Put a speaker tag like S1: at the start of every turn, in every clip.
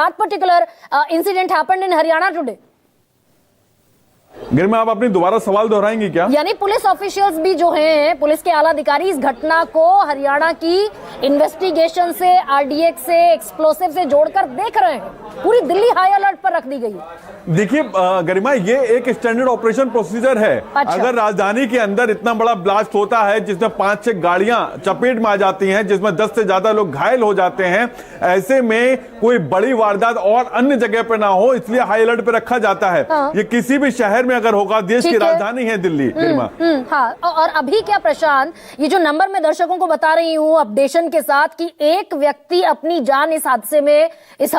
S1: that particular incident happened in Haryana today.
S2: गरिमा, आप अपनी दोबारा सवाल दोहराएंगी क्या?
S1: यानी पुलिस ऑफिशियल्स भी जो हैं, पुलिस के आला अधिकारी इस घटना को हरियाणा की इन्वेस्टिगेशन से, आरडीएक्स से, एक्सप्लोसिव से जोड़कर देख रहे हैं। पूरी दिल्ली हाई अलर्ट पर रख दी गई है।
S2: देखिए गरिमा, ये एक स्टैंडर्ड ऑपरेशन प्रोसीजर है।
S1: अच्छा।
S2: अगर राजधानी के अंदर इतना बड़ा ब्लास्ट होता है जिसमें 5-6 गाड़ियां चपेट में आ जाती हैं, जिसमें 10 से ज्यादा लोग घायल हो जाते हैं, ऐसे में कोई बड़ी वारदात और अन्य जगह पर ना हो, इसलिए हाई अलर्ट पे रखा जाता है।
S1: हाँ।
S2: ये किसी भी शहर में अगर होगा, देश की राजधानी है दिल्ली। गरिमा,
S1: हाँ, और अभी क्या प्रशांत, ये जो नंबर मैं दर्शकों को बता रही हूँ अपडेशन के साथ कि एक व्यक्ति अपनी जान इस हादसे में, इस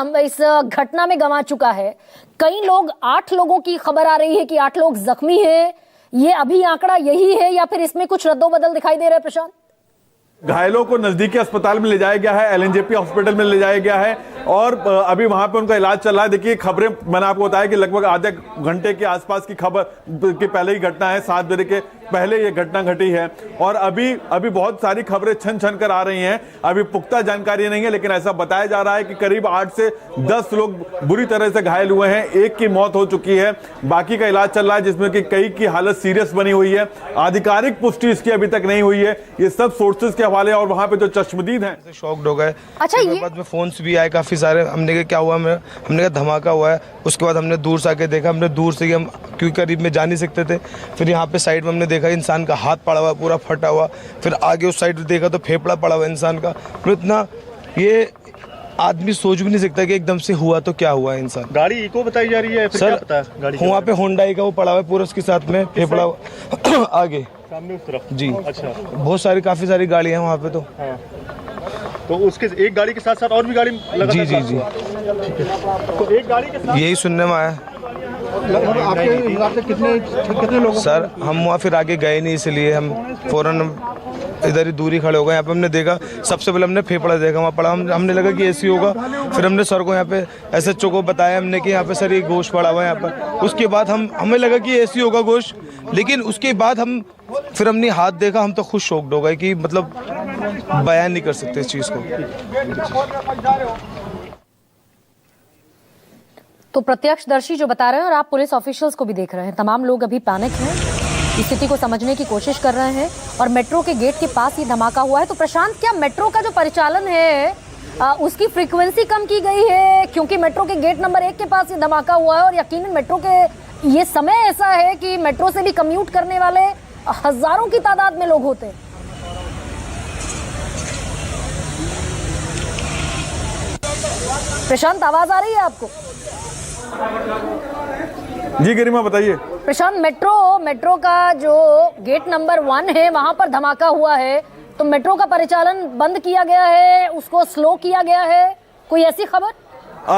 S1: घटना में गंवा चुका है। कई लोग, 8 लोगों की खबर आ रही है कि 8 लोग जख्मी हैं। ये अभी आंकड़ा यही है या फिर इसमें कुछ रद्दोबदल दिखाई दे रहा है प्रशांत?
S2: घायलों को नजदीकी अस्पताल में ले जाया गया है, एलएनजेपी हॉस्पिटल में ले जाया गया है और अभी वहां पे उनका इलाज चल रहा है। देखिए, खबरें मैंने आपको बताया कि लगभग आधे घंटे के आसपास की खबर के पहले ही घटना है, 7 बजे के पहले ये घटना घटी है और अभी बहुत सारी खबरें छन कर आ रही हैं। अभी पुख्ता जानकारी नहीं है, लेकिन ऐसा बताया जा रहा है कि करीब 8 से 10 लोग बुरी तरह से घायल हुए हैं। एक की मौत हो चुकी है, बाकी का इलाज चल रहा है, जिसमें कि कई की हालत सीरियस बनी हुई है। आधिकारिक पुष्टि इसकी अभी तक नहीं हुई है। ये सब सोर्सेज के हवाले और वहां पे जो चश्मदीद हैं
S3: शॉक्ड हो गए।
S1: अच्छा, ये
S3: बाद में फोन्स भी आए काफी सारे। हमने कहा क्या हुआ, हमने कहा धमाका हुआ है। उसके बाद हमने दूर से आके देखा, हमने दूर से हम क्योंकि करीब में जा नहीं सकते थे। फिर यहाँ पे साइड में हमने देखा इंसान का हाथ पड़ा हुआ, पूरा फटा हुआ। फिर आगे उस साइड देखा तो फेफड़ा पड़ा हुआ इंसान का। तो इतना ये आदमी सोच भी नहीं सकता कि एकदम से हुआ तो क्या हुआ इंसान।
S4: गाड़ी इको बताई जा रही है, फिर क्या पता है गाड़ी?
S3: वहाँ पे होंडाई का वो पड़ा हुआ है पूरा, उसके साथ में फेफड़ा आगे
S4: सामने उस तरफ
S3: जी।
S4: अच्छा,
S3: बहुत सारी काफी सारी गाड़ियाँ हैं वहाँ पे। तो
S4: हाँ। तो उसके एक गाड़ी के साथ साथ और भी गाड़ी लगा?
S3: जी जी जी,
S4: तो एक गाड़ी के साथ
S3: यही सुनने में आया।
S4: आपके हिसाब से कितने लोग?
S3: सर हम वहाँ फिर आगे गए नहीं, इसलिए हम फौरन इधर ही दूरी खड़े हो गए। यहाँ पे हमने देखा, सबसे पहले हमने फेफड़ा देखा वहाँ पड़ा। हमने लगा कि एसी होगा। फिर हमने सर को यहाँ पे एसएचओ को बताया हमने कि यहाँ पे सर ये गोश्त पड़ा हुआ है यहाँ पर। उसके बाद हमें लगा कि एसी होगा गोश्त, लेकिन उसके बाद फिर हमने हाथ देखा। हम तो खुद शॉक्ड हो गए कि मतलब बयान नहीं कर सकते इस चीज़ को।
S1: तो प्रत्यक्षदर्शी जो बता रहे हैं और आप पुलिस ऑफिशियल्स को भी देख रहे हैं, तमाम लोग अभी पैनिक हैं, स्थिति को समझने की कोशिश कर रहे हैं और मेट्रो के गेट के पास ही धमाका हुआ है। तो प्रशांत, क्या मेट्रो का जो परिचालन है उसकी फ्रीक्वेंसी कम की गई है क्योंकि मेट्रो के गेट नंबर 1 के पास ही धमाका हुआ है और यकीनन मेट्रो के ये समय ऐसा है कि मेट्रो से भी कम्यूट करने वाले हजारों की तादाद में लोग होते हैं? प्रशांत, आवाज आ रही है आपको?
S2: जी गरिमा, बताइए।
S1: प्रशांत, मेट्रो का जो गेट नंबर 1 है वहां पर धमाका हुआ है, तो मेट्रो का परिचालन बंद किया गया है, उसको स्लो किया गया है, कोई ऐसी खबर?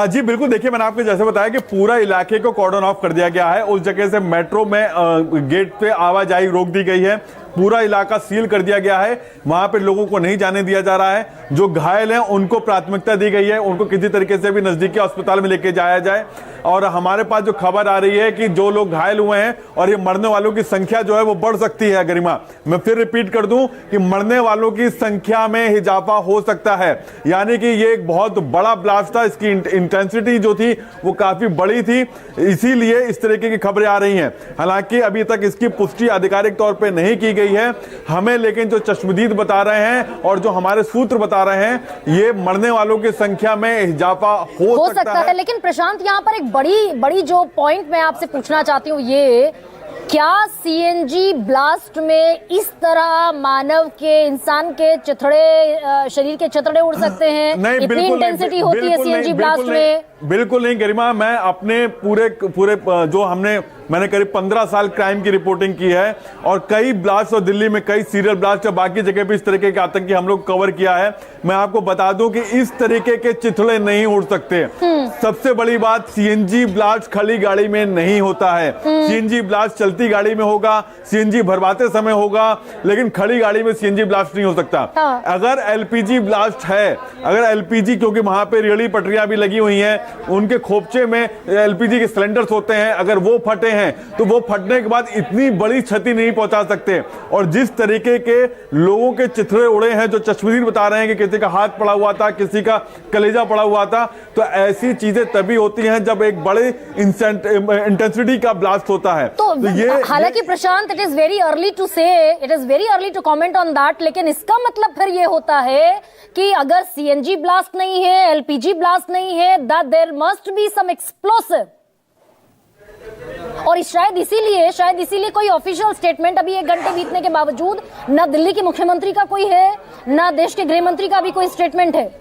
S2: जी बिल्कुल, देखिए मैंने आपको जैसे बताया कि पूरा इलाके को कॉर्डन ऑफ कर दिया गया है। उस जगह से मेट्रो में गेट पे आवाजाही रोक दी गई है, पूरा इलाका सील कर दिया गया है, वहां पे लोगों को नहीं जाने दिया जा रहा है। जो घायल हैं उनको प्राथमिकता दी गई है, उनको किसी तरीके से भी नजदीकी अस्पताल में लेके जाया जाए। और हमारे पास जो खबर आ रही है कि जो लोग घायल हुए हैं और ये मरने वालों की संख्या जो है वो बढ़ सकती है। गरिमा, मैं फिर रिपीट कर दूं कि मरने वालों की संख्या में इजाफा हो सकता है, यानी कि ये एक बहुत बड़ा ब्लास्ट था, इसकी इंटेंसिटी जो थी वो काफी बड़ी थी, इसीलिए इस तरीके की खबरें आ रही हैं। हालांकि अभी तक इसकी पुष्टि आधिकारिक तौर पर नहीं की गई है हमें, लेकिन जो चश्मदीद बता रहे हैं और जो हमारे सूत्र बता रहे हैं, ये मरने वालों की संख्या में इजाफा हो सकता है।
S1: लेकिन प्रशांत, यहाँ पर एक बड़ी जो पॉइंट मैं आपसे पूछना चाहती हूँ, ये क्या सीएनजी ब्लास्ट में इस तरह मानव के, इंसान के चिथड़े, शरीर के चिथड़े उड़ सकते हैं?
S2: नहीं,
S1: इतनी इंटेंसिटी होती है सीएनजी ब्लास्ट में?
S2: बिल्कुल नहीं गरिमा, मैं अपने पूरे जो मैंने करीब 15 साल क्राइम की रिपोर्टिंग की है और कई ब्लास्ट और दिल्ली में कई सीरियल ब्लास्ट और बाकी जगह भी इस तरीके के आतंकी हम लोग कवर किया है। मैं आपको बता दूं कि इस तरीके के चिथड़े नहीं उड़ सकते। सबसे बड़ी बात, सीएनजी ब्लास्ट खड़ी गाड़ी में नहीं होता है। सीएनजी ब्लास्ट चलती गाड़ी में होगा, सीएनजी भरवाते समय होगा, लेकिन खड़ी गाड़ी में सीएनजी ब्लास्ट नहीं हो सकता। अगर एलपीजी ब्लास्ट है, अगर एलपीजी, क्योंकि वहां पे रेहड़ी पटरियां भी लगी हुई हैं, उनके खोपचे में एलपीजी के सिलेंडर्स होते हैं, अगर वो फटे हैं तो वो फटने के बाद इतनी बड़ी क्षति नहीं पहुंचा सकते। और जिस तरीके के लोगों के चिथड़े उड़े हैं, जो चश्मदीद बता रहे हैं कि किसी का हाथ पड़ा हुआ था, किसी का कलेजा पड़ा हुआ था, तो ऐसी चीजें तभी होती हैं जब एक बड़े इंटेंसिटी का ब्लास्ट होता है।
S1: तो ये हालांकि Prashant, it is very early to comment on that, लेकिन इसका मतलब फिर ये होता है कि अगर सीएनजी ब्लास्ट नहीं है, एलपीजी ब्लास्ट नहीं है, that there must be some explosive. और शायद इसीलिए कोई ऑफिशियल स्टेटमेंट अभी 1 घंटे बीतने के बावजूद ना दिल्ली के मुख्यमंत्री का कोई है, ना देश के गृह मंत्री का भी कोई स्टेटमेंट है।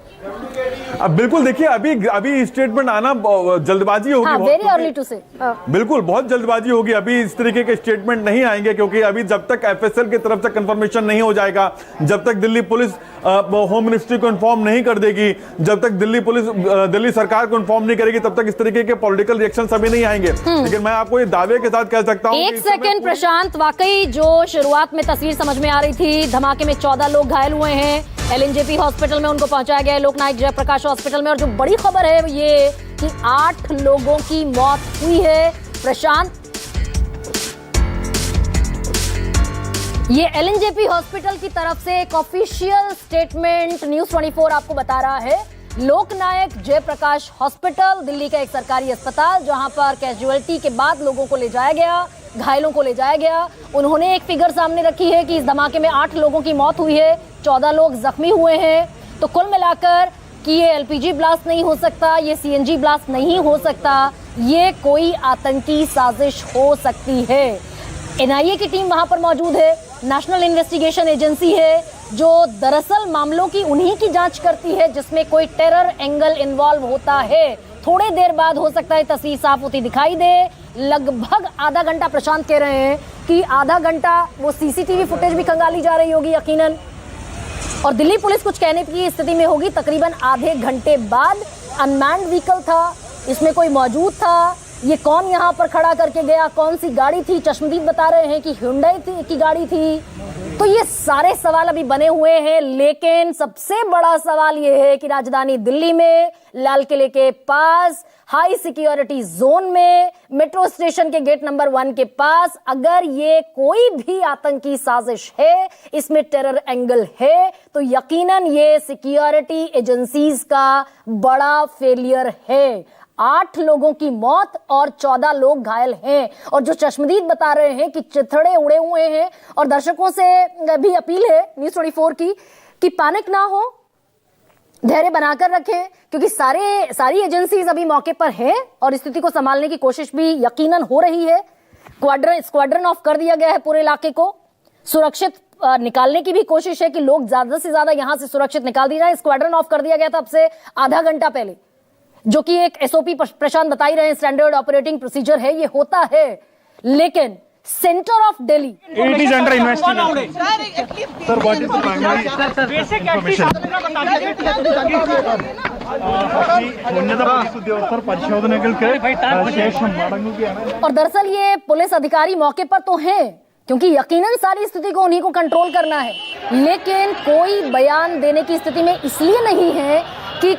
S2: अब बिल्कुल देखिए, अभी स्टेटमेंट आना जल्दबाजी होगी।
S1: वेरी अर्ली टू से।
S2: बिल्कुल बहुत जल्दबाजी होगी, अभी इस तरीके के स्टेटमेंट नहीं आएंगे, क्योंकि अभी जब तक एफएसएल की तरफ से कंफर्मेशन नहीं हो जाएगा, जब तक दिल्ली पुलिस होम मिनिस्ट्री को इन्फॉर्म नहीं कर देगी, जब तक दिल्ली सरकार को इन्फॉर्म नहीं करेगी, तब तक इस तरीके के पॉलिटिकल रिएक्शन अभी नहीं आएंगे। लेकिन मैं आपको ये दावे के साथ कह सकता हूं,
S1: एक सेकंड प्रशांत, वाकई जो शुरुआत में तस्वीर समझ में आ रही थी, धमाके में 14 लोग घायल हुए हैं, एलएनजेपी हॉस्पिटल में उनको पहुंचाया गया है, लोकनायक जयप्रकाश हॉस्पिटल में। और जो बड़ी खबर है ये कि 8 लोगों की मौत हुई है। प्रशांत, ये एलएनजेपी हॉस्पिटल की तरफ से एक ऑफिशियल स्टेटमेंट न्यूज़ 24 आपको बता रहा है। लोकनायक जयप्रकाश हॉस्पिटल दिल्ली का एक सरकारी अस्पताल, जहां पर कैजुअलिटी के बाद लोगों को ले जाया गया, घायलों को ले जाया गया। उन्होंने एक फिगर सामने रखी है कि इस धमाके में 8 लोगों की मौत हुई है, 14 लोग जख्मी हुए हैं। तो कुल मिलाकर कि ये एलपीजी ब्लास्ट नहीं हो सकता, ये सीएनजी ब्लास्ट नहीं हो सकता, ये कोई आतंकी साजिश हो सकती है। एनआईए की टीम वहां पर मौजूद है, नेशनल इन्वेस्टिगेशन एजेंसी है, जो दरअसल मामलों की उन्हीं की जांच करती है जिसमें कोई टेरर एंगल इन्वॉल्व होता है। थोड़ी देर बाद हो सकता है तस्वीर साफ होती दिखाई दे। लगभग आधा घंटा, प्रशांत कह रहे हैं कि आधा घंटा वो सीसीटीवी फुटेज भी खंगाली जा रही होगी यकीनन, और दिल्ली पुलिस कुछ कहने की स्थिति में होगी। तकरीबन आधे घंटे बाद अनमैन्ड व्हीकल था, इसमें कोई मौजूद था, ये कौन यहाँ पर खड़ा करके गया, कौन सी गाड़ी थी? चश्मदीद बता रहे हैं कि हुंडई की गाड़ी थी। तो ये सारे सवाल अभी बने हुए हैं, लेकिन सबसे बड़ा सवाल ये है कि राजधानी दिल्ली में लाल किले के पास हाई सिक्योरिटी जोन में मेट्रो स्टेशन के गेट नंबर 1 के पास अगर ये कोई भी आतंकी साजिश है, इसमें टेरर एंगल है, तो यकीनन ये सिक्योरिटी एजेंसीज का बड़ा फेलियर है। 8 लोगों की मौत और 14 लोग घायल हैं। और जो चश्मदीद बता रहे हैं कि चिथड़े उड़े हुए हैं, और दर्शकों से भी अपील है न्यूज़ 24 की कि पैनिक ना हो, धैर्य बनाकर रखें, क्योंकि सारी एजेंसीज अभी मौके पर हैं और स्थिति को संभालने की कोशिश भी यकीनन हो रही है। स्क्वाड्रन ऑफ कर दिया गया है, पूरे इलाके को सुरक्षित निकालने की भी कोशिश है कि लोग ज्यादा से ज्यादा यहां से सुरक्षित निकाल दिए जाए। स्क्वाड्रन ऑफ कर दिया गया था अब से आधा घंटा पहले, जो कि एक एसओपी प्रशांत बता ही रहे हैं, स्टैंडर्ड ऑपरेटिंग प्रोसीजर है, ये होता है। लेकिन centre of Delhi,
S5: it is under investigation sir. What is the primary basic information
S1: और दरअसल ये पुलिस अधिकारी मौके पर तो हैं, क्योंकि यकीनन सारी स्थिति को उन्हीं को कंट्रोल करना है, लेकिन कोई बयान देने की स्थिति में इसलिए नहीं है कि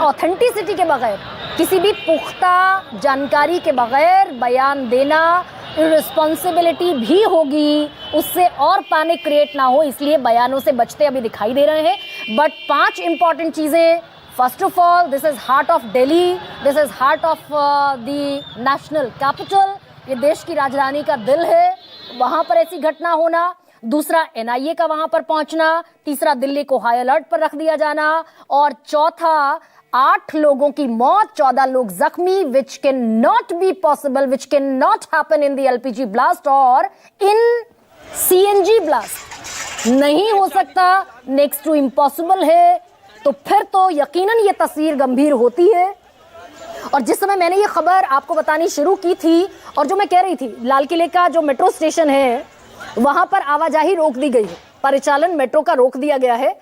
S1: ऑथेंटिसिटी के बगैर, किसी भी पुख्ता जानकारी के बगैर बयान देना इररिस्पॉन्सिबिलिटी भी होगी, उससे और पैनिक क्रिएट ना हो, इसलिए बयानों से बचते अभी दिखाई दे रहे हैं। बट 5 इंपॉर्टेंट चीजें। First of all, this is heart of Delhi, this is heart of the national capital, ये देश की राजधानी का दिल है, वहां पर ऐसी घटना होना। दूसरा, एनआईए का वहां पर पहुंचना। तीसरा, दिल्ली को हाई अलर्ट पर रख दिया जाना। और चौथा, 8 लोगों की मौत, 14 लोग जख्मी, which can not be possible, which can not happen in the LPG blast और इन सीएनजी ब्लास्ट। नहीं हो सकता, नेक्स्ट टू इम्पॉसिबल है। तो फिर तो यकीनन ये तस्वीर गंभीर होती है। और जिस समय मैंने ये खबर आपको बतानी शुरू की थी, और जो मैं कह रही थी, लाल किले का जो मेट्रो स्टेशन है वहां पर आवाजाही रोक दी गई है, परिचालन मेट्रो का रोक दिया गया है।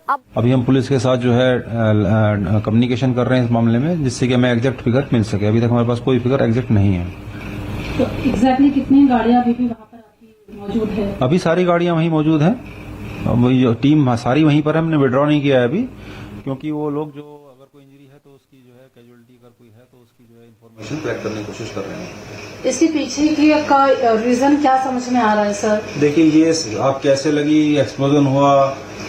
S6: अभी हम पुलिस के साथ जो है कम्युनिकेशन कर रहे हैं इस मामले में, जिससे कि हमें एग्जैक्ट फिगर मिल सके। अभी तक हमारे पास कोई फिगर एग्जैक्ट नहीं है।
S7: तो एग्जैक्टली कितनी गाड़ियां अभी भी वहां पर आपकी मौजूद है?
S6: अभी सारी गाड़ियां वहीं मौजूद हैं, वही जो टीम सारी वहीं पर है। हमने विड्रॉ नहीं किया है अभी, क्योंकि वो लोग जो अगर कोई इंजरी है तो उसकी जो है कैजुअलिटी कर कोई है तो उसकी जो है इन्फॉर्मेशन कलेक्ट करने की कोशिश कर रहे हैं।
S7: इसके पीछे की का रीजन क्या समझ में आ रहा है सर?
S6: देखिए, ये आप कैसे लगी, एक्सप्लोजन हुआ,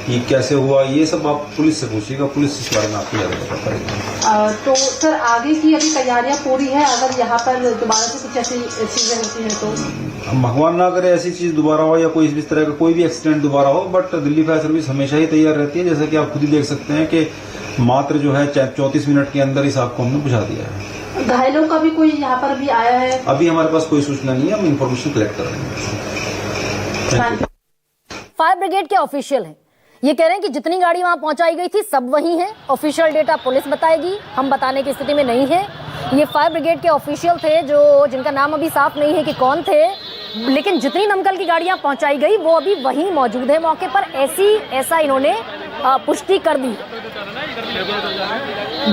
S6: ये कैसे हुआ, ये सब आप पुलिस से पूछिएगा, पुलिस इस बारे में आपको ज्यादा पता करेगी।
S7: तो सर आगे की अभी तैयारियां पूरी है, अगर यहाँ पर दोबारा से कुछ ऐसी चीजें होती हैं तो?
S6: भगवान ना करे ऐसी चीज दोबारा हो या कोई इस तरह का कोई भी एक्सीडेंट दोबारा हो, बट दिल्ली फायर सर्विस हमेशा ही तैयार रहती है। जैसा कि आप खुद ही देख सकते हैं कि मात्र जो है 34 मिनट के अंदर इस आपको हमने बुझा दिया है।
S7: घायलों का भी कोई यहाँ पर भी आया है?
S6: अभी हमारे पास कोई सूचना नहीं है, हम इन्फॉर्मेशन कलेक्ट कर रहे हैं।
S1: फायर ब्रिगेड के ऑफिशियल हैं, ये कह रहे हैं कि जितनी गाड़ी वहां पहुंचाई गई थी सब वही है। ऑफिशियल डेटा पुलिस बताएगी, हम बताने की स्थिति में नहीं है। ये फायर ब्रिगेड के ऑफिशियल थे जो जिनका नाम अभी साफ नहीं है कि कौन थे, लेकिन जितनी दमकल की गाड़ियां पहुंचाई गई वो अभी वहीं मौजूद है मौके पर, ऐसा इन्होंने पुष्टि कर दी।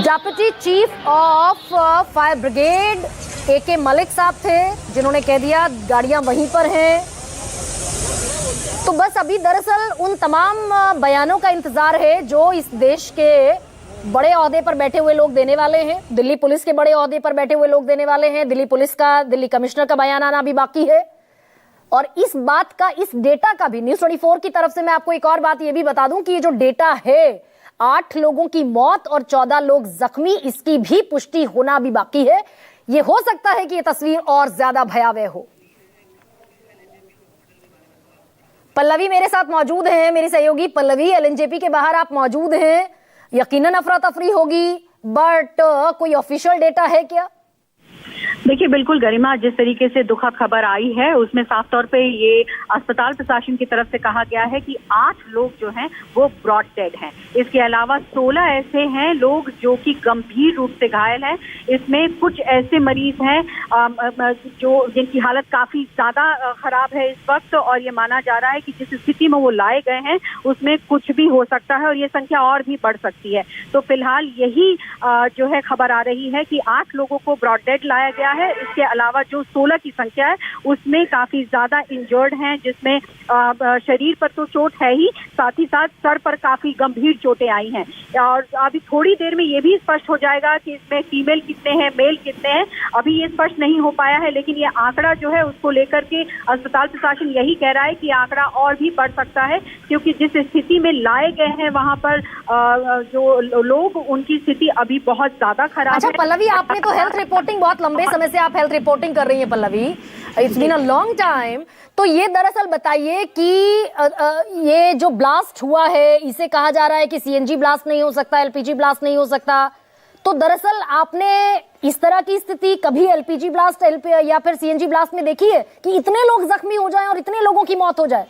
S1: Deputy chief of fire brigade AK Malik साहब थे जिन्होंने कह दिया गाड़ियां वहीं पर हैं। तो बस अभी दरअसल उन तमाम बयानों का इंतजार है जो इस देश के बड़े ओहदे पर बैठे हुए लोग देने वाले हैं। दिल्ली पुलिस के बड़े ओहदे पर बैठे हुए लोग देने वाले हैं। दिल्ली पुलिस का, दिल्ली कमिश्नर का बयान आना भी बाकी है। और इस बात का, इस डेटा का भी News 24 की तरफ से मैं आपको एक और बात ये भी बता दूं कि ये जो डेटा है 8 लोगों की मौत और 14 लोग जख्मी, इसकी भी पुष्टि होना भी बाकी है। ये हो सकता है कि ये तस्वीर और ज्यादा भयावह हो। पल्लवी मेरे साथ मौजूद हैं, मेरी सहयोगी पल्लवी। LNJP के बाहर आप मौजूद हैं, यकीनन अफरा तफरी होगी, बट कोई ऑफिशियल डेटा है क्या?
S8: देखिए बिल्कुल गरिमा, जिस तरीके से दुखद खबर आई है उसमें साफ तौर पे ये अस्पताल प्रशासन की तरफ से कहा गया है कि 8 लोग जो हैं वो ब्रॉड डेड हैं। इसके अलावा 16 ऐसे हैं लोग जो कि गंभीर रूप से घायल हैं। इसमें कुछ ऐसे मरीज हैं जो जिनकी हालत काफी ज्यादा खराब है इस वक्त, और ये माना जा रहा है कि जिस स्थिति में वो लाए गए हैं उसमें कुछ भी हो सकता है और ये संख्या और भी बढ़ सकती है। तो फिलहाल यही जो है खबर आ रही है कि 8 लोगों को ब्रॉड डेड लाया गया है। इसके अलावा जो 16 की संख्या है उसमें काफी ज्यादा इंजर्ड हैं, जिसमें शरीर पर तो चोट है ही, साथ ही साथ सर पर काफी गंभीर चोटें आई हैं। और अभी थोड़ी देर में ये भी स्पष्ट हो जाएगा कि इसमें फीमेल कितने हैं, मेल कितने हैं, अभी ये स्पष्ट नहीं हो पाया है। लेकिन ये आंकड़ा जो है उसको लेकर के अस्पताल प्रशासन यही कह रहा है कि आंकड़ा और भी बढ़ सकता है, क्योंकि जिस स्थिति में लाए गए हैं वहां पर जो लोग, उनकी स्थिति अभी बहुत ज्यादा खराब है।
S1: अच्छा पल्लवी, आपने तो हेल्थ रिपोर्टिंग, बहुत लंबे समय से आप हेल्थ रिपोर्टिंग कर रही हैं Pallavi, it's been a long time. तो ये दरअसल बताइए कि ये जो ब्लास्ट हुआ है इसे कहा जा रहा है कि CNG ब्लास्ट नहीं हो सकता, LPG ब्लास्ट नहीं हो सकता। तो दरअसल आपने इस तरह की स्थिति कभी LPG ब्लास्ट या फिर CNG ब्लास्ट में देखी है कि इतने लोग जख्मी हो जाएं और इतने लोगों की मौत हो जाए?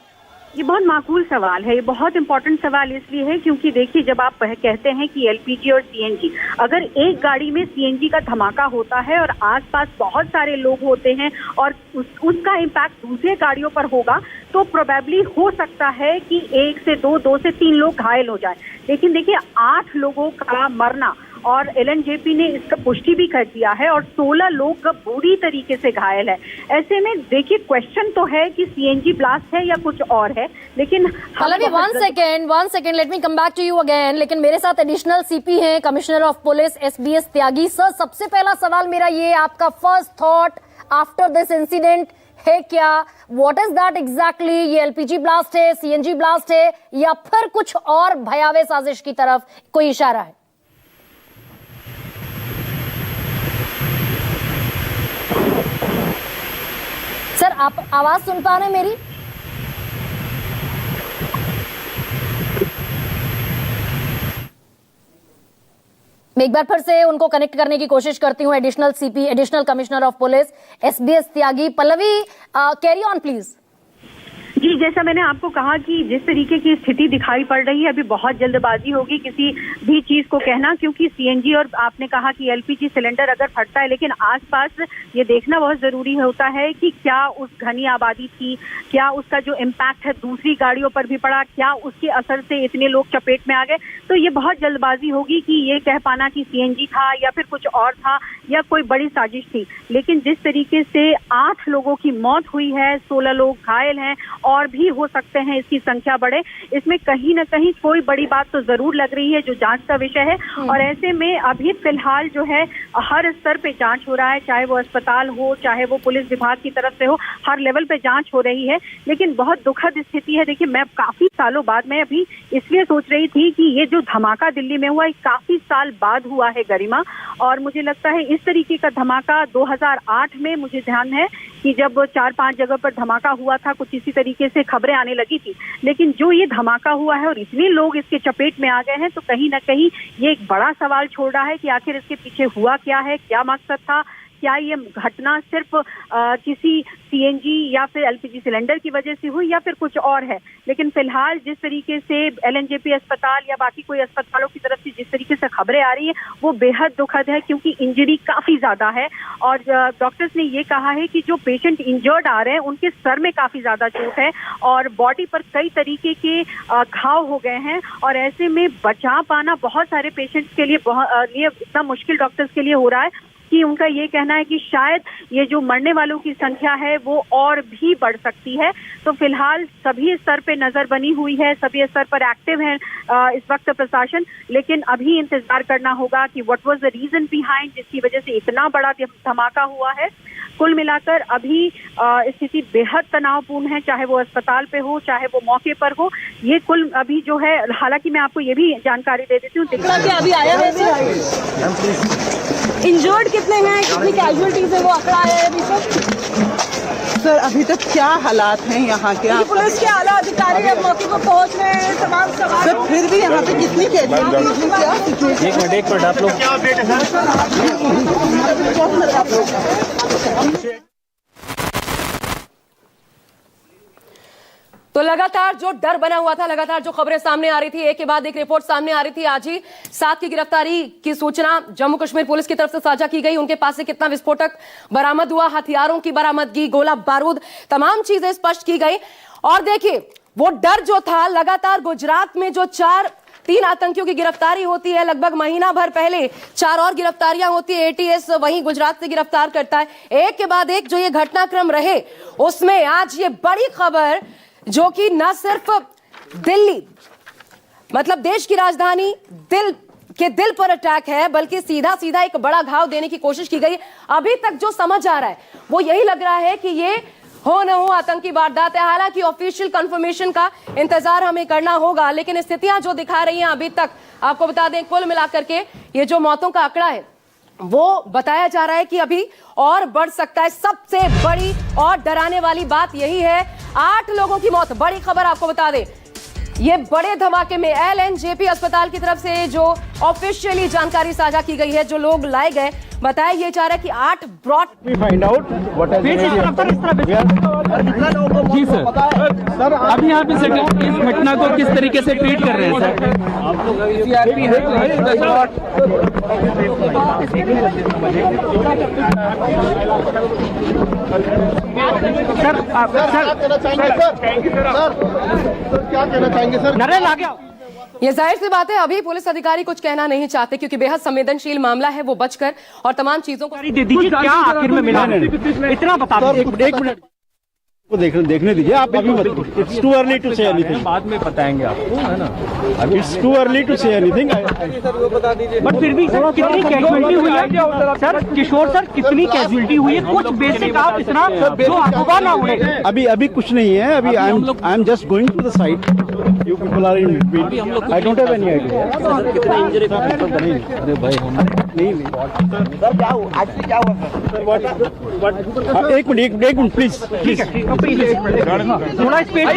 S8: ये बहुत माकूल सवाल है, ये बहुत इंपॉर्टेंट सवाल इसलिए है क्योंकि देखिए जब आप कहते हैं कि LPG और CNG, अगर एक गाड़ी में CNG का धमाका होता है और आसपास बहुत सारे लोग होते हैं और उसका इम्पैक्ट दूसरे गाड़ियों पर होगा तो प्रोबेबली हो सकता है कि 1 से 2 से 3 लोग घायल हो जाए। लेकिन देखिए 8 लोगों का मरना, और LNJP ने इसका पुष्टि भी कर दिया है, और 16 लोग बुरी तरीके से घायल है। ऐसे में देखिए क्वेश्चन तो है कि CNG ब्लास्ट है या कुछ और है, लेकिन
S1: Pallavi one second let me come back to you again. लेकिन मेरे साथ एडिशनल CP हैं, commissioner of police SBS Tyagi. Sir, सबसे पहला सवाल मेरा ये, आपका first thought after this incident है क्या? What is that exactly? ये LPG ब्लास्ट है, CNG ब्लास्ट है, या फिर कुछ और भयावह साजिश की तरफ कोई इशारा है? सर, आप आवाज सुन पा रहे हैं मेरी? मैं एक बार फिर से उनको कनेक्ट करने की कोशिश करती हूं। Additional CP, additional commissioner of police SBS Tyagi. Pallavi, carry on please.
S8: जी, जैसा मैंने आपको कहा कि जिस तरीके की स्थिति दिखाई पड़ रही है, अभी बहुत जल्दबाजी होगी किसी भी चीज को कहना, क्योंकि CNG और आपने कहा कि LPG सिलेंडर अगर फटता है, लेकिन आसपास ये देखना बहुत जरूरी होता है कि क्या उस घनी आबादी थी, क्या उसका जो इम्पैक्ट है दूसरी गाड़ियों पर भी पड़ा, क्या उसके असर से इतने लोग चपेट में आ गए। तो ये बहुत जल्दबाजी होगी कि ये कह पाना कि CNG था या फिर कुछ और था या कोई बड़ी साजिश थी। लेकिन जिस तरीके से 8 लोगों की मौत हुई है, 16 लोग घायल हैं, और और भी हो सकते हैं इसकी संख्या बढ़े। इसमें कहीं ना कहीं कोई बड़ी बात तो जरूर लग रही है जो जांच का विषय है। और ऐसे में अभी फिलहाल जो है हर स्तर पे जांच हो रहा है, चाहे वो अस्पताल हो, चाहे वो पुलिस विभाग की तरफ से हो, हर लेवल पे जांच हो रही है। लेकिन बहुत दुखद स्थिति है। देखिए, मैं काफी सालों बाद, मैं अभी इसलिए सोच रही थी कि ये जो धमाका दिल्ली में हुआ ये काफी साल बाद हुआ है गरिमा, और मुझे लगता है इस तरीके का धमाका 2008 में, मुझे ध्यान है कि जब 4-5 जगह पर धमाका हुआ था, कुछ इसी तरीके से खबरें आने लगी थी। लेकिन जो ये धमाका हुआ है और इतने लोग इसके चपेट में आ गए हैं, तो कहीं ना कहीं ये एक बड़ा सवाल छोड़ रहा है कि आखिर इसके पीछे हुआ क्या है, क्या मकसद था, क्या ये घटना सिर्फ किसी सीएनजी या फिर एलपीजी सिलेंडर की वजह से हुई या फिर कुछ और है। लेकिन फिलहाल जिस तरीके से एलएनजेपी अस्पताल या बाकी कोई अस्पतालों की तरफ से जिस तरीके से खबरें आ रही है वो बेहद दुखद है, क्योंकि इंजरी काफी ज्यादा है। और डॉक्टर्स ने ये कहा है कि जो पेशेंट इंजर्ड आ रहे हैं उनके सर में काफी ज्यादा चोट है और बॉडी पर कई तरीके के घाव हो गए हैं। और ऐसे में बचा पाना बहुत सारे पेशेंट्स के लिए इतना मुश्किल डॉक्टर्स के लिए हो रहा है कि उनका ये कहना है कि शायद ये जो मरने वालों की संख्या है वो और भी बढ़ सकती है। तो फिलहाल सभी स्तर पे नजर बनी हुई है, सभी स्तर पर एक्टिव है इस वक्त प्रशासन। लेकिन अभी इंतजार करना होगा कि what was the reason behind जिसकी वजह से इतना बड़ा धमाका हुआ है। कुल मिलाकर अभी स्थिति बेहद तनावपूर्ण है, चाहे वो अस्पताल पे हो, चाहे वो मौके पर हो। ये कुल अभी जो है, हालांकि मैं आपको ये भी जानकारी दे देती हूँ,
S9: अभी आया है इंजर्ड कितने हैं, कितनी कैजुअलिटीज है, वो आंकड़ा आया है अभी
S10: सर? अभी तक क्या हालात हैं यहाँ के?
S9: पुलिस के आला अधिकारी अब मौके पर पहुँच रहे हैं, तमाम सवाल।
S10: सर फिर भी यहाँ पे कितनी कैजुअलिटीज हैं, क्या सिचुएशन?
S5: एक मिनट आप लोग क्या अपडेट है?
S11: तो लगातार जो डर बना हुआ था, लगातार जो खबरें सामने आ रही थी, एक के बाद एक रिपोर्ट सामने आ रही थी। आज ही 7 की गिरफ्तारी की सूचना जम्मू कश्मीर पुलिस की तरफ से साझा की गई। उनके पास से कितना विस्फोटक बरामद हुआ, हथियारों की बरामदगी, गोला बारूद, तमाम चीजें स्पष्ट की गई। और देखिए, वो डर जो था, लगातार गुजरात में जो 3 आतंकियों की गिरफ्तारी होती है, लगभग महीना भर पहले 4 और गिरफ्तारियां होती है, एटीएस वहीं गुजरात से गिरफ्तार करता है। एक के बाद एक जो ये घटनाक्रम रहे, उसमें आज ये बड़ी खबर जो कि न सिर्फ दिल्ली, मतलब देश की राजधानी दिल पर अटैक है, बल्कि सीधा सीधा एक बड़ा घाव देने की कोशिश की गई। अभी तक जो समझ आ रहा है वो यही लग रहा है कि ये हो न हो आतंकी वारदात है। हालांकि ऑफिशियल कंफर्मेशन का इंतजार हमें करना होगा, लेकिन स्थितियां जो दिखा रही हैं अभी तक, आपको बता दें कुल मिलाकर के ये जो मौतों का आंकड़ा है वो बताया जा रहा है कि अभी और बढ़ सकता है। सबसे बड़ी और डराने वाली बात यही है, 8 लोगों की मौत। बड़ी खबर आपको बता दें, ये बड़े धमाके में एलएनजेपी अस्पताल की तरफ से जो ऑफिशियली जानकारी साझा की गई है, जो लोग लाए गए, बताया ये जा रहा है कि 8 ब्रॉड
S5: फाइंड आउट व्हाट जी सर अभी आप इस घटना को किस तरीके से ट्रीट कर रहे हैं सर? आप लोग सीआरपी सर
S4: क्या कहना चाहेंगे सर?
S5: नरेल आ गया।
S11: ये जाहिर सी बात है, अभी पुलिस अधिकारी कुछ कहना नहीं चाहते क्योंकि बेहद संवेदनशील मामला है। वो बचकर और तमाम चीजों को
S5: दे दीजिए, क्या आखिर में मिला इतना बता दीजिए।
S4: एक मिनट को देखने दीजिए, आप अभी मत। It's too early to say anything, बाद में बताएंगे आपको, है ना? It's too early to say anything.
S5: But फिर भी सर कितनी कैजुअलिटी हुई है सर? किशोर सर कितनी कैजुअलिटी हुई है? कुछ बेसिक आप इतना जो अफवाह ना उड़े।
S4: अभी कुछ नहीं है। अभी I am just going to the site, you people are in between, I don't have any idea कितने इंजरी था। अरे भाई हम नहीं सर, क्या हुआ एक्चुअली, क्या हुआ? एक मिनट प्लीज प्लीज
S5: थोड़ा स्पेस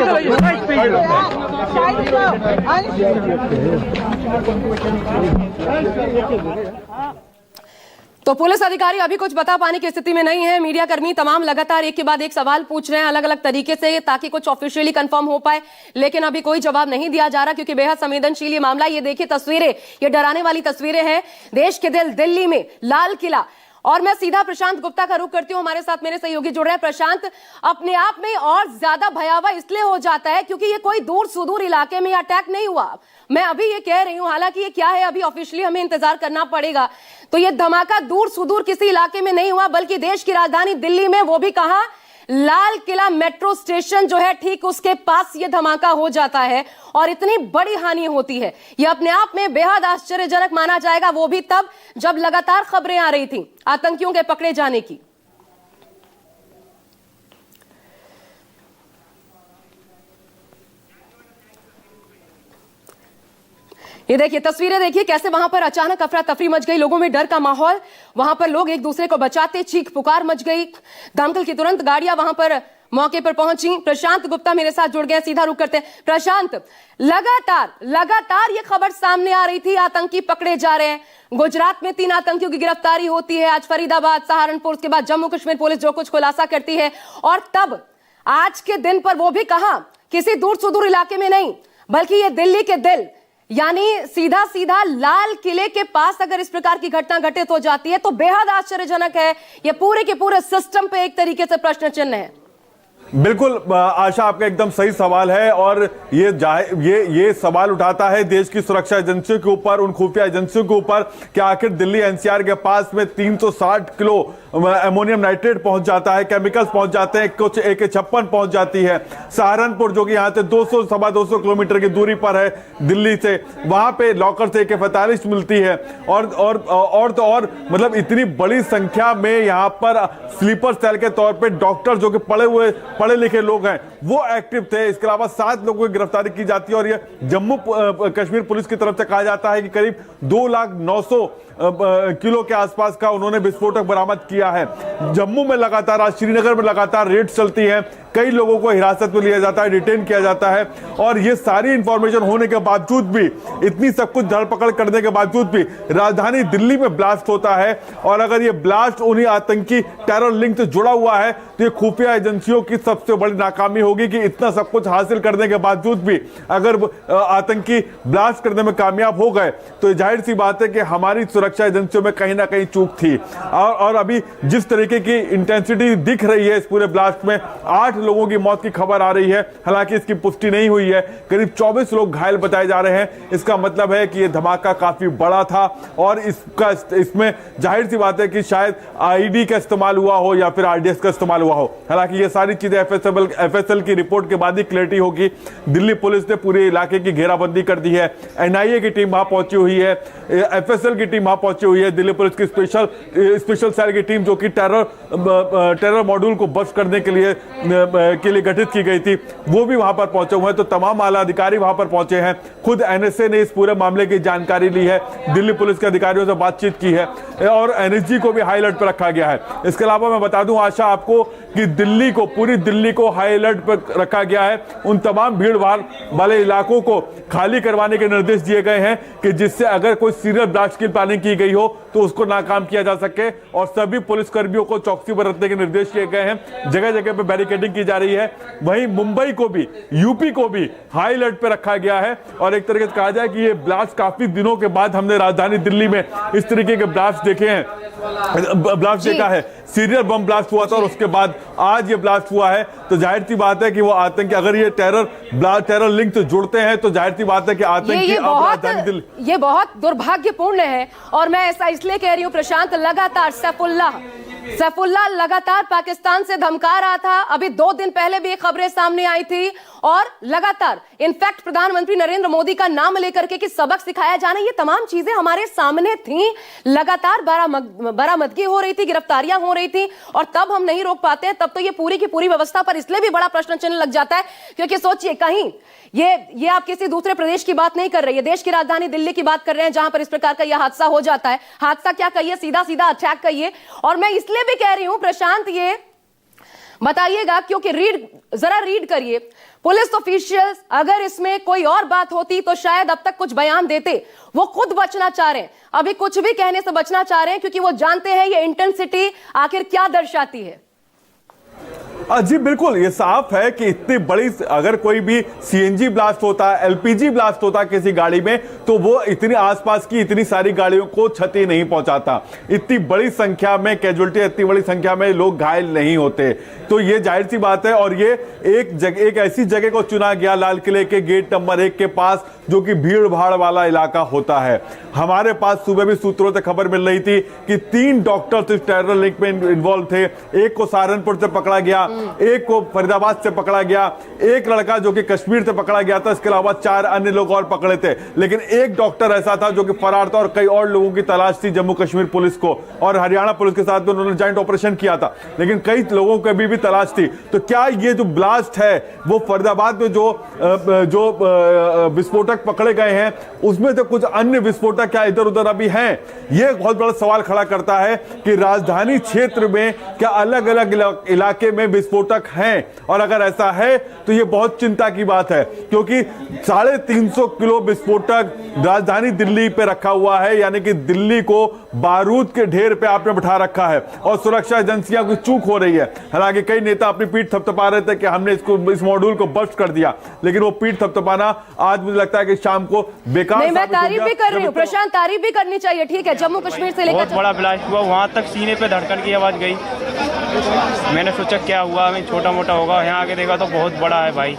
S11: तो पुलिस अधिकारी अभी कुछ बता पाने की स्थिति में नहीं है। मीडिया कर्मी तमाम लगातार एक के बाद एक सवाल पूछ रहे हैं अलग अलग तरीके से, ताकि कुछ ऑफिशियली कंफर्म हो पाए, लेकिन अभी कोई जवाब नहीं दिया जा रहा क्योंकि बेहद संवेदनशील ये मामला। ये देखिए तस्वीरें, ये डराने वाली तस्वीरें हैं देश के दिल दिल्ली में, लाल किला। और मैं सीधा प्रशांत गुप्ता का रुख करती हूं, हमारे साथ मेरे सहयोगी जुड़ रहे हैं। प्रशांत, अपने आप में और ज्यादा भयावह इसलिए हो जाता है क्योंकि ये कोई दूर सुदूर इलाके में अटैक नहीं हुआ। मैं अभी ये कह रही हूं, हालांकि ये क्या है अभी ऑफिशियली हमें इंतजार करना पड़ेगा। तो ये धमाका दूर सुदूर किसी इलाके में नहीं हुआ, बल्कि देश की राजधानी दिल्ली में, वो भी कहां, लाल किला मेट्रो स्टेशन जो है ठीक उसके पास ये धमाका हो जाता है और इतनी बड़ी हानि होती है, यह अपने आप में बेहद आश्चर्यजनक माना जाएगा, वो भी तब जब लगातार खबरें आ रही थी आतंकियों के पकड़े जाने की। ये देखिए तस्वीरें, देखिए कैसे वहां पर अचानक अफरा तफरी मच गई, लोगों में डर का माहौल, वहां पर लोग एक दूसरे को बचाते, चीख पुकार मच गई। दमकल की तुरंत गाड़ियां वहां पर मौके पर पहुंची। प्रशांत गुप्ता मेरे साथ जुड़ गए, सीधा रुख करते हैं। प्रशांत, लगातार ये खबर सामने आ रही थी आतंकी पकड़े जा रहे हैं, गुजरात में 3 आतंकियों की गिरफ्तारी होती है, आज फरीदाबाद, सहारनपुर, उसके बाद जम्मू कश्मीर पुलिस जो कुछ खुलासा करती है, और तब आज के दिन पर वो भी कहां, किसी दूर सुदूर इलाके में नहीं बल्कि ये दिल्ली के दिल यानी सीधा सीधा लाल किले के पास अगर इस प्रकार की घटना घटित हो जाती है तो बेहद आश्चर्यजनक है। ये पूरे के पूरे सिस्टम पे एक तरीके से प्रश्न चिन्ह है।
S2: बिल्कुल आशा, आपका एकदम सही सवाल है और ये सवाल उठाता है देश की सुरक्षा एजेंसियों के ऊपर, उन खुफिया एजेंसियों के ऊपर कि आखिर दिल्ली एनसीआर के पास में 360 किलो अमोनियम नाइट्रेट पहुंच जाता है, केमिकल्स पहुंच जाते हैं, कुछ AK-56 पहुंच जाती है। सहारनपुर जो कि यहां से 200-225 किलोमीटर की दूरी पर है दिल्ली से, वहां पे लॉकर से AK-45 मिलती है और मतलब इतनी बड़ी संख्या में यहां पर स्लीपर सेल के तौर पे डॉक्टर जो कि पढ़े लिखे लोग हैं वो एक्टिव थे। इसके अलावा 7 लोगों की गिरफ्तारी की जाती है और यह जम्मू कश्मीर पुलिस की तरफ से कहा जाता है कि करीब 2,09,000 किलो के आसपास का उन्होंने विस्फोटक बरामद किया है। जम्मू में लगातार, आज श्रीनगर में लगातार रेड चलती है, कई लोगों को हिरासत में लिया जाता है, डिटेन किया जाता है और ये सारी इंफॉर्मेशन होने के बावजूद भी, इतनी सब कुछ धरपकड़ करने के बावजूद भी राजधानी दिल्ली में ब्लास्ट होता है। और अगर ये ब्लास्ट उन्हीं आतंकी टेरर लिंक से जुड़ा हुआ है तो ये खुफिया एजेंसियों की सबसे बड़ी नाकामी होगी कि इतना सब कुछ हासिल करने के बावजूद भी अगर आतंकी ब्लास्ट करने में कामयाब हो गए तो जाहिर सी बात है कि हमारी सुरक्षा एजेंसियों में कहीं ना कहीं चूक थी। और अभी जिस तरीके की इंटेंसिटी दिख रही है इस पूरे ब्लास्ट में, 8 लोगों की मौत की खबर आ रही है, हालांकि इसकी पुष्टि नहीं हुई है, करीब 24 लोग घायल बताए जा रहे हैं। इसका मतलब है कि यह धमाका काफी बड़ा था और इसमें जाहिर सी बात है कि शायद आईडी का इस्तेमाल हुआ हो या फिर RDS का इस्तेमाल हुआ हो। हालांकि ये सारी चीजें FSL की रिपोर्ट के बाद ही क्लैरिटी होगी। दिल्ली पुलिस ने पूरे इलाके की घेराबंदी कर दी है, NIA की टीम वहां पहुंची हुई है, FSL की टीम वहां पहुंची हुई है, दिल्ली पुलिस की स्पेशल सेल की टीम जो कि टेरर मॉड्यूल को बस्ट करने के लिए गठित की गई थी वो भी वहां पर पहुंचे हुए हैं। तो तमाम आला अधिकारी वहां पर पहुंचे हैं। खुद NSA ने इस पूरे मामले की जानकारी ली है, दिल्ली पुलिस के अधिकारियों से बातचीत की है और NSG को भी हाई अलर्ट पर रखा गया है। इसके अलावा मैं बता दूं आशा आपको कि पूरी दिल्ली को हाई अलर्ट पर रखा गया है। उन तमाम भीड़ भाड़ वाले इलाकों को खाली करवाने के निर्देश दिए गए हैं कि जिससे अगर कोई सीरियल ब्लास्ट की प्लानिंग की गई हो तो उसको नाकाम किया जा सके और सभी पुलिसकर्मियों को चौकसी बरतने के निर्देश दिए गए हैं। जगह जगह पे बैरिकेडिंग की जा रही है। वहीं मुंबई को भी, यूपी को भी हाई अलर्ट पे रखा गया है और एक तरीके से कहा जाए कि ये ब्लास्ट काफी दिनों के बाद हमने राजधानी दिल्ली में इस तरीके के ब्लास्ट देखे हैं, ब्लास्ट देखा है। सीरियल बम ब्लास्ट हुआ था और उसके बाद आज ये ब्लास्ट हुआ है। तो जाहिर सी बात है कि वो आतंकी अगर ये टेरर लिंक से जुड़ते हैं तो जाहिर सी बात है कि आतंकी अब राजधानी दिल्ली,
S11: ये बहुत दुर्भाग्यपूर्ण है। और मैं ऐसा इसलिए कह रही हूं प्रशांत, लगातार सैफुल्लाह लगातार पाकिस्तान से धमका रहा था। अभी 2 दिन पहले भी खबरें सामने आई थी और लगातार इनफैक्ट प्रधानमंत्री नरेंद्र मोदी का नाम लेकर के कि सबक सिखाया जाना, ये तमाम चीजें हमारे सामने थी। लगातार बरामदगी हो रही थी, गिरफ्तारियां हो रही थी और तब हम नहीं रोक पाते, तब तो ये पूरी की पूरी व्यवस्था पर इसलिए भी बड़ा प्रश्न चिन्ह लग जाता है क्योंकि सोचिए कहीं ये आप किसी दूसरे प्रदेश की बात नहीं कर रही है, देश की राजधानी दिल्ली की बात कर रहे हैं जहां पर इस प्रकार का यह हादसा हो जाता है। हादसा क्या कहिए, सीधा सीधा अटैक कहिए। और मैं इसलिए भी कह रही हूं प्रशांत, ये बताइएगा क्योंकि जरा रीड करिए, पुलिस ऑफिशियल्स अगर इसमें कोई और बात होती तो शायद अब तक कुछ बयान देते। वो खुद बचना चाह रहे हैं, अभी कुछ भी कहने से बचना चाह रहे हैं क्योंकि वो जानते हैं ये इंटेंसिटी आखिर क्या दर्शाती है।
S2: जी बिल्कुल, ये साफ है कि इतनी बड़ी, अगर कोई भी CNG ब्लास्ट होता है, LPG ब्लास्ट होता है किसी गाड़ी में तो वो इतनी आसपास की इतनी सारी गाड़ियों को क्षति नहीं पहुंचाता। इतनी बड़ी संख्या में कैजुअलिटी, इतनी बड़ी संख्या में लोग घायल नहीं होते। तो ये जाहिर सी बात है और ये एक ऐसी जगह को चुना गया लाल किले के गेट नंबर 1 के पास जो कि भीड़ भाड़ वाला इलाका होता है। हमारे पास सुबह भी सूत्रों से खबर मिल रही थी कि 3 डॉक्टर्स इस टेरर लिंक में इन्वॉल्व थे। एक को सहारनपुर से पकड़ा गया, एक को फरीदाबाद से पकड़ा गया, एक लड़का जो कि कश्मीर से पकड़ा गया था, इसके अलावा 4 अन्य लोग और पकड़े थे। लेकिन एक डॉक्टर ऐसा था जो कि फरार था और कई और लोगों की तलाश थी जम्मू कश्मीर पुलिस को, और हरियाणा पुलिस के साथ उन्होंने जॉइंट ऑपरेशन किया था, लेकिन कई लोगों की अभी भी तलाश थी। तो क्या ये जो ब्लास्ट है वो फरीदाबाद में जो विस्फोटक पकड़े गए हैं उसमें से कुछ अन्य विस्फोटक क्या इधर उधर अभी हैं? यह बहुत बड़ा सवाल खड़ा करता है कि राजधानी क्षेत्र में क्या अलग अलग इलाके में विस्फोटक हैं, और अगर ऐसा है तो यह बहुत चिंता की बात है, क्योंकि 350 किलो विस्फोटक राजधानी दिल्ली पे रखा हुआ है, यानी कि दिल्ली को बारूद के ढेर पे आपने बिठा रखा है और सुरक्षा एजेंसियां की चूक हो रही है। हालांकि कई नेता अपनी पीठ थपथपा रहे थे कि हमने इस मॉड्यूल को बस्ट कर दिया, लेकिन वो पीठ थपथपाना आज मुझे लगता है कि शाम को बेकार।
S11: नहीं, मैं तारीफ भी कर रही हूँ प्रशांत, तारीफ भी करनी चाहिए, ठीक है। जम्मू कश्मीर से लेकर
S12: बहुत बड़ा ब्लास्ट हुआ, वहां तक सीने पे धड़कन की आवाज गई। मैंने सोचा क्या हुआ, हमें छोटा मोटा होगा, यहाँ आके देखा तो बहुत बड़ा है भाई।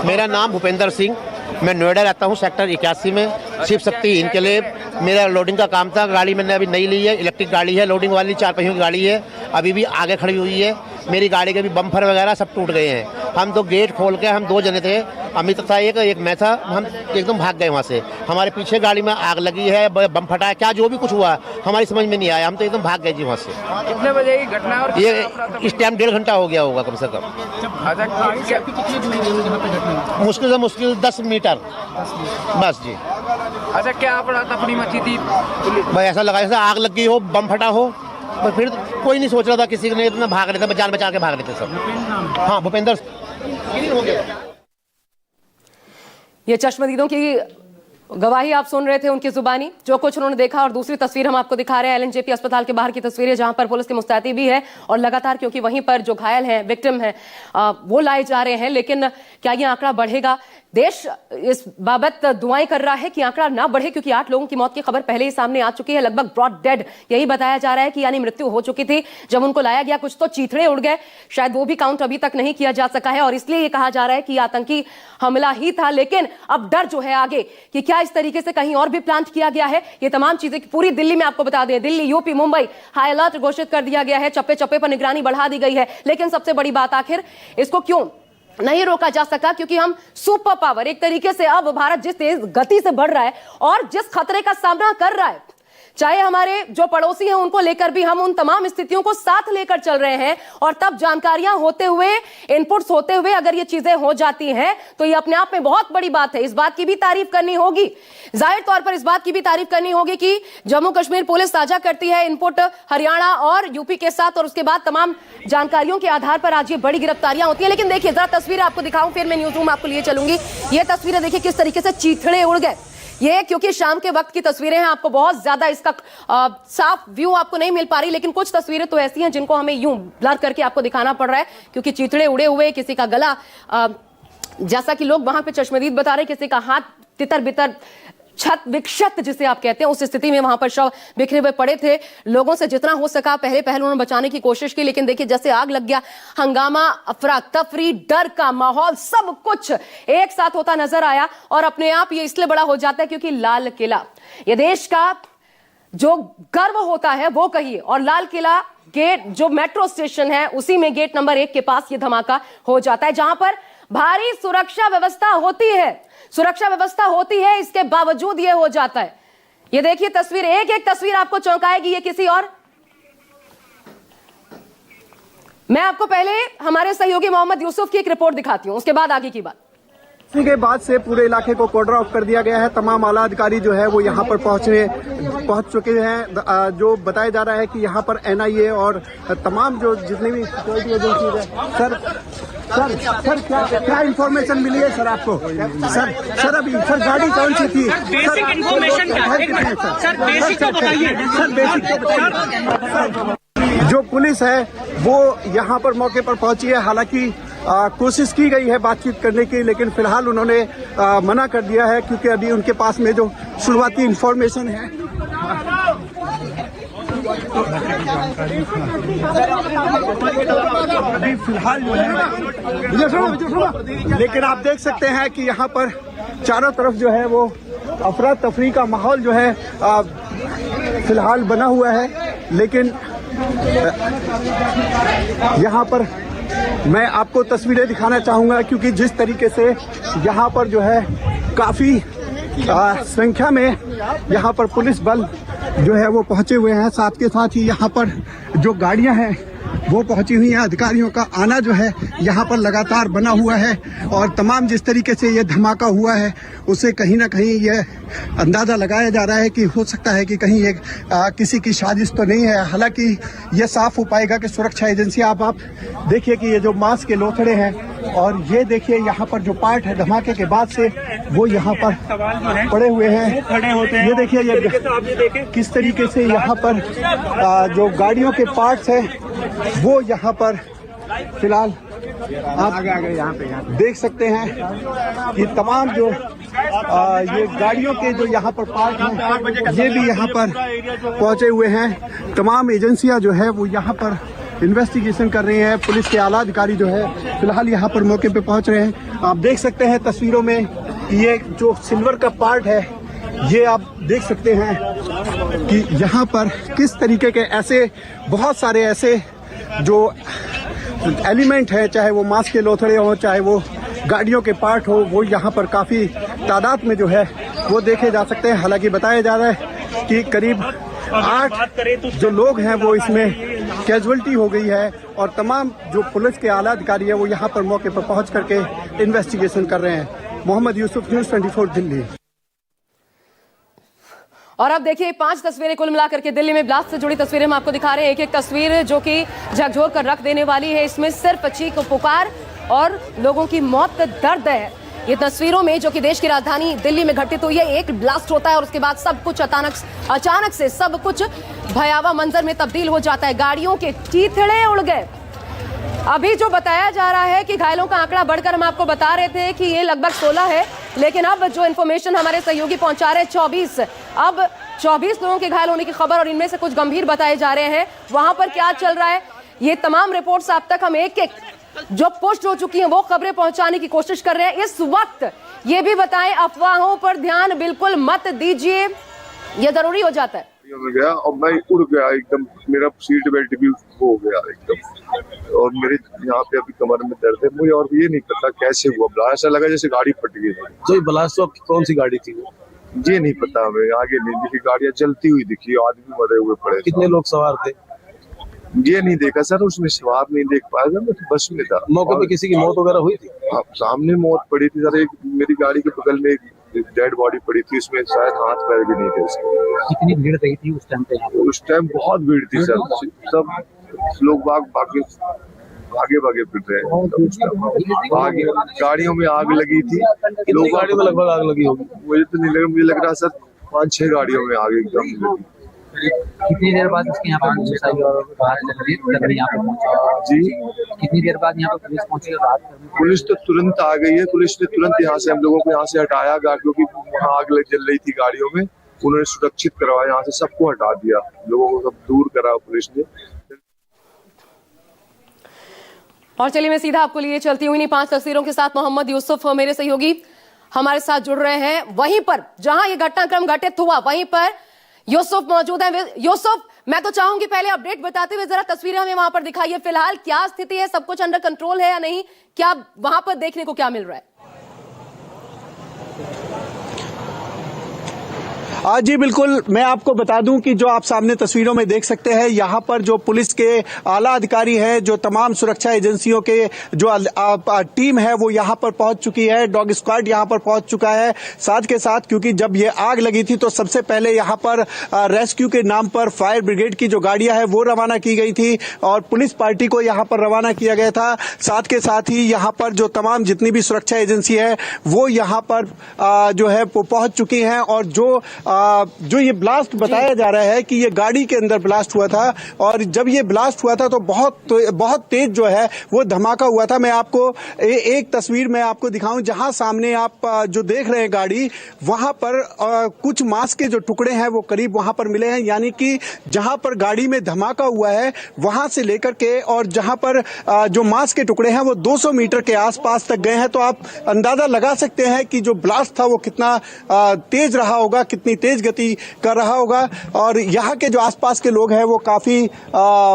S13: मेरा नाम भूपेंद्र सिंह, मैं नोएडा रहता हूँ, सेक्टर 81 में, शिव शक्ति इनके मेरा लोडिंग का काम था। गाड़ी मैंने अभी नई ली है, इलेक्ट्रिक गाड़ी है, लोडिंग वाली 4 पहियों की गाड़ी है, अभी भी आगे खड़ी हुई है। मेरी गाड़ी के भी बम्पर वगैरह सब टूट गए हैं। हम तो गेट खोल के, हम 2 जने थे, अमित था एक मैं था, हम एकदम भाग गए वहाँ से। हमारे पीछे गाड़ी में आग लगी है, बम फटा है, क्या जो भी कुछ हुआ हमारी समझ में नहीं आया, हम तो एकदम भाग गए जी वहाँ से।
S12: कितने बजे की घटना? और
S13: ये इस टाइम 1.5 घंटा हो गया होगा कम से कम। मुश्किल से मुश्किल 10 मीटर बस जी।
S12: अच्छा, क्या अपनी मची थी?
S13: भाई ऐसा लगा जैसे आग लग गई हो, बम फटा हो, पर फिर कोई नहीं सोच रहा था, किसी ने इतना भाग रहे थे, जान बचा के भाग रहे थे सब। हाँ, भूपेंद्र।
S11: ये चश्मदीदों की गवाही आप सुन रहे थे, उनकी जुबानी जो कुछ उन्होंने देखा। और दूसरी तस्वीर हम आपको दिखा रहे हैं एलएनजेपी अस्पताल के बाहर की तस्वीर है, जहां पर पुलिस की मुस्तैदी भी है और लगातार, क्योंकि वहीं पर जो घायल हैं, विक्टिम हैं, वो लाए जा रहे हैं। लेकिन क्या ये आंकड़ा बढ़ेगा? देश इस बाबत दुआएं कर रहा है कि आंकड़ा ना बढ़े, क्योंकि 8 लोगों की मौत की खबर पहले ही सामने आ चुकी है, लगभग ब्रॉड डेड यही बताया जा रहा है कि यानी मृत्यु हो चुकी थी जब उनको लाया गया। कुछ तो चीथड़े उड़ गए, शायद वो भी काउंट अभी तक नहीं किया जा सका है, और इसलिए ये कहा जा रहा है कि आतंकी हमला ही था। लेकिन अब डर जो है आगे कि क्या इस तरीके से कहीं और भी प्लांट किया गया है। ये तमाम चीजें पूरी दिल्ली में आपको बता दें, Delhi, UP, Mumbai high alert घोषित कर दिया गया है, चप्पे चप्पे पर निगरानी बढ़ा दी गई है। लेकिन सबसे बड़ी बात, आखिर इसको क्यों नहीं रोका जा सका? क्योंकि हम सुपर पावर एक तरीके से, अब भारत जिस तेज गति से बढ़ रहा है और जिस खतरे का सामना कर रहा है, चाहे हमारे जो पड़ोसी हैं उनको लेकर भी हम उन तमाम स्थितियों को साथ लेकर चल रहे हैं। और तब जानकारियां होते हुए, इनपुट्स होते हुए अगर ये चीजें हो जाती हैं तो ये अपने आप में बहुत बड़ी बात है। इस बात की भी तारीफ करनी होगी, जाहिर तौर पर इस बात की भी तारीफ करनी होगी कि जम्मू कश्मीर पुलिस साझा करती है इनपुट हरियाणा और यूपी के साथ, और उसके बाद तमाम जानकारियों के आधार पर आज ये बड़ी गिरफ्तारियां होती है। लेकिन देखिए, जरा तस्वीरें आपको दिखाऊं, फिर मैं न्यूज रूम आपको लिए चलूंगी। ये तस्वीरें देखिए किस तरीके से चीथड़े उड़ गए। ये क्योंकि शाम के वक्त की तस्वीरें हैं, आपको बहुत ज्यादा इसका साफ व्यू आपको नहीं मिल पा रही, लेकिन कुछ तस्वीरें तो ऐसी हैं जिनको हमें यूं ब्लर करके आपको दिखाना पड़ रहा है, क्योंकि चीथड़े उड़े हुए, किसी का गला जैसा कि लोग वहां पे चश्मदीद बता रहे, किसी का हाथ तितर बितर, छत विक्षत जिसे आप कहते हैं, उस स्थिति में वहां पर शव बिखरे हुए पड़े थे। लोगों से जितना हो सका पहले उन्होंने बचाने की कोशिश की, लेकिन देखिए जैसे आग लग गया, हंगामा, अफरा तफरी, डर का माहौल, सब कुछ एक साथ होता नजर आया। और अपने आप ये इसलिए बड़ा हो जाता है क्योंकि लाल किला, ये देश का जो गर्व होता है वो कहिए, और लाल किला गेट जो मेट्रो स्टेशन है उसी में गेट नंबर 1 के पास ये धमाका हो जाता है, जहां पर भारी सुरक्षा व्यवस्था होती है। सुरक्षा व्यवस्था होती है, इसके बावजूद ये हो जाता है। ये देखिए तस्वीर, एक एक तस्वीर आपको चौंकाएगी, ये किसी और। मैं आपको पहले हमारे सहयोगी मोहम्मद यूसुफ की एक रिपोर्ट दिखाती हूं, उसके बाद आगे की बात।
S4: के बाद से पूरे इलाके को कॉर्डर ऑफ कर दिया गया है। तमाम आला अधिकारी जो है वो यहाँ पर पहुंच चुके हैं। जो बताया जा रहा है कि यहाँ पर एनआईए और तमाम जो जितनी भी सिक्योरिटी एजेंसीज है। सर क्या इंफॉर्मेशन मिली है सर आपको? सर अभी सर गाड़ी कौन सी थी?
S5: बेसिक इंफॉर्मेशन क्या है सर? बेसिक तो बताइए सर, बेसिक तो बताइए।
S4: जो पुलिस है वो यहाँ पर मौके पर पहुंची है। हालांकि कोशिश की गई है बातचीत करने की, लेकिन फिलहाल उन्होंने मना कर दिया है, क्योंकि अभी उनके पास में जो शुरुआती इंफॉर्मेशन है अभी फिलहाल जो है, लेकिन आप देख सकते हैं कि यहाँ पर चारों तरफ जो है वो अफरा तफरी का माहौल जो है फिलहाल बना हुआ है। लेकिन यहाँ पर मैं आपको तस्वीरें दिखाना चाहूँगा, क्योंकि जिस तरीके से यहाँ पर जो है काफ़ी संख्या में यहाँ पर पुलिस बल जो है वो पहुंचे हुए हैं। साथ के साथ ही यहाँ पर जो गाड़ियां हैं वो पहुंची हुई हैं। अधिकारियों का आना जो है यहाँ पर लगातार बना हुआ है और तमाम जिस तरीके से ये धमाका हुआ है उससे कहीं ना कहीं ये अंदाजा लगाया जा रहा है कि हो सकता है कि कहीं ये किसी की साजिश तो नहीं है। हालांकि ये साफ हो पाएगा कि सुरक्षा एजेंसियां, आप देखिए कि ये जो मांस के लोथड़े हैं और ये देखिए यहाँ पर जो पार्ट है धमाके के बाद से वो यहाँ पर पड़े हुए हैं। ये देखिए ये किस तरीके से यहाँ पर जो गाड़ियों के पार्ट्स हैं वो यहाँ पर फिलहाल आप यहाँ पे देख सकते हैं कि तमाम जो ये गाड़ियों के जो यहाँ पर पार्ट हैं ये भी यहाँ पर पहुंचे हुए हैं। तमाम एजेंसियां जो है वो यहाँ पर इन्वेस्टिगेशन कर रही हैं। पुलिस के आला अधिकारी जो है फिलहाल यहाँ पर मौके पे पहुंच रहे हैं। आप देख सकते हैं तस्वीरों में ये जो सिल्वर का पार्ट है ये आप देख सकते हैं कि यहाँ पर किस तरीके के ऐसे बहुत सारे ऐसे जो एलिमेंट है, चाहे वो मांस के लोथड़े हो, चाहे वो गाड़ियों के पार्ट हो, वो यहाँ पर काफ़ी तादाद में जो है वो देखे जा सकते हैं। हालांकि बताया जा रहा है कि करीब 8 जो लोग हैं वो इसमें कैजुअल्टी हो गई है और तमाम जो पुलिस के आला अधिकारी है वो यहाँ पर मौके पर पहुँच करके इन्वेस्टिगेशन कर रहे हैं। मोहम्मद यूसुफ, न्यूज़ 24 दिल्ली।
S11: और अब देखिए 5 तस्वीरें कुल मिलाकर के दिल्ली में ब्लास्ट से जुड़ी तस्वीरें हम आपको दिखा रहे हैं। एक तस्वीर जो कि झकझोर कर रख देने वाली है। इसमें सिर्फ चीख पुकार और लोगों की मौत का दर्द है। ये तस्वीरों में जो कि देश की राजधानी दिल्ली में घटित हुई है, एक ब्लास्ट होता है और उसके बाद सब कुछ अचानक से सब कुछ भयावह मंजर में तब्दील हो जाता है। गाड़ियों के चीथड़े उड़ गए। अभी जो बताया जा रहा है कि घायलों का आंकड़ा बढ़कर हम आपको बता रहे थे कि ये लगभग 16 है, लेकिन अब जो इन्फॉर्मेशन हमारे सहयोगी पहुंचा रहे हैं 24, अब 24 लोगों के घायल होने की खबर और इनमें से कुछ गंभीर बताए जा रहे हैं। वहां पर क्या चल रहा है ये तमाम रिपोर्ट्स अब तक हम एक एक जो पोस्ट हो चुकी हैं वो खबरें पहुंचाने की कोशिश कर रहे हैं। इस वक्त ये भी बताएं, अफवाहों पर ध्यान बिल्कुल मत दीजिए, ये जरूरी हो जाता है।
S14: में गया और मैं उड़ गया एकदम, मेरा सीट बेल्ट भी हो गया एकदम और मेरे यहाँ पे अभी कमर में दर्द है मुझे और ये नहीं पता कैसे हुआ ब्लास्ट। ऐसा लगा जैसे गाड़ी फट गई।
S3: तो ब्लास्ट आपकी कौन सी गाड़ी थी?
S14: ये नहीं पता हमें, आगे नहीं दिखी, गाड़ियाँ जलती हुई दिखी, आदमी मरे हुए पड़े।
S3: कितने लोग सवार थे?
S14: ये नहीं देखा सर, उसमें सवार नहीं देख पाया था, मैं बस में था।
S3: मौके पे किसी की मौत वगैरह हुई थी?
S14: हाँ, सामने मौत पड़ी थी सर। एक मेरी गाड़ी के बगल में एक डेड बॉडी पड़ी थी, उसमें शायद हाथ पैर भी नहीं थे उसके।
S5: कितनी भीड़ रही थी उस टाइम पे?
S14: उस टाइम बहुत भीड़ थी सर, सब लोग आगे भागे फिर रहे हैं। आगे गाड़ियों में आग लगी थी।
S3: लोग गाड़ियों में लगभग आग लगी होगी?
S14: मुझे तो नहीं लगा, मुझे लग रहा सर 5-6 गाड़ियों में आग एकदम लगी।
S5: कितनी देर बाद इसके यहाँ पर पुलिस आई और यहाँ पे पहुंची?
S14: जी,
S5: कितनी देर बाद यहाँ पर पुलिस पहुंची?
S14: पुलिस तो तुरंत आ गई है। पुलिस ने तुरंत यहाँ से हम लोगों को यहाँ से हटाया, क्योंकि वहाँ आग जल रही थी गाड़ियों में। उन्होंने सुरक्षित करवाया, यहाँ से सबको हटा दिया, लोगों को सब दूर करा पुलिस ने।
S11: और चलिए मैं सीधा आपको लिए चलती हुई 5 तस्वीरों के साथ मोहम्मद यूसुफ मेरे सहयोगी हमारे साथ जुड़ रहे हैं। वहीं पर जहां ये घटनाक्रम घटित हुआ वहीं पर यूसुफ मौजूद है। यूसुफ, मैं तो चाहूंगी पहले अपडेट बताते हुए जरा तस्वीरें हमें वहां पर दिखाइए। फिलहाल क्या स्थिति है, सब कुछ अंडर कंट्रोल है या नहीं, क्या वहां पर देखने को क्या मिल रहा है?
S4: जी बिल्कुल, मैं आपको बता दूं कि जो आप सामने तस्वीरों में देख सकते हैं, यहाँ पर जो पुलिस के आला अधिकारी हैं, जो तमाम सुरक्षा एजेंसियों के जो टीम है वो यहाँ पर पहुंच चुकी है। डॉग स्क्वाड यहाँ पर पहुंच चुका है। साथ के साथ क्योंकि जब ये आग लगी थी तो सबसे पहले यहाँ पर रेस्क्यू के नाम पर फायर ब्रिगेड की जो गाड़ियां हैं वो रवाना की गई थी और पुलिस पार्टी को यहाँ पर रवाना किया गया था। साथ के साथ ही यहाँ पर जो तमाम जितनी भी सुरक्षा एजेंसी है वो यहाँ पर जो है पहुंच चुकी हैं और जो जो ये ब्लास्ट बताया जा रहा है कि ये गाड़ी के अंदर ब्लास्ट हुआ था और जब ये ब्लास्ट हुआ था तो बहुत तेज जो है वो धमाका हुआ था। मैं आपको एक तस्वीर में आपको दिखाऊं जहां सामने आप जो देख रहे हैं गाड़ी, वहां पर कुछ मांस के जो टुकड़े हैं वो करीब वहां पर मिले हैं, यानी कि जहां पर गाड़ी में धमाका हुआ है वहां से लेकर के और जहां पर जो मांस के टुकड़े हैं वो 200 मीटर के आसपास तक गए हैं। तो आप अंदाजा लगा सकते हैं कि जो ब्लास्ट था वो कितना तेज रहा होगा, कितनी तेज गति कर रहा होगा। और यहाँ के जो आसपास के लोग हैं वो काफी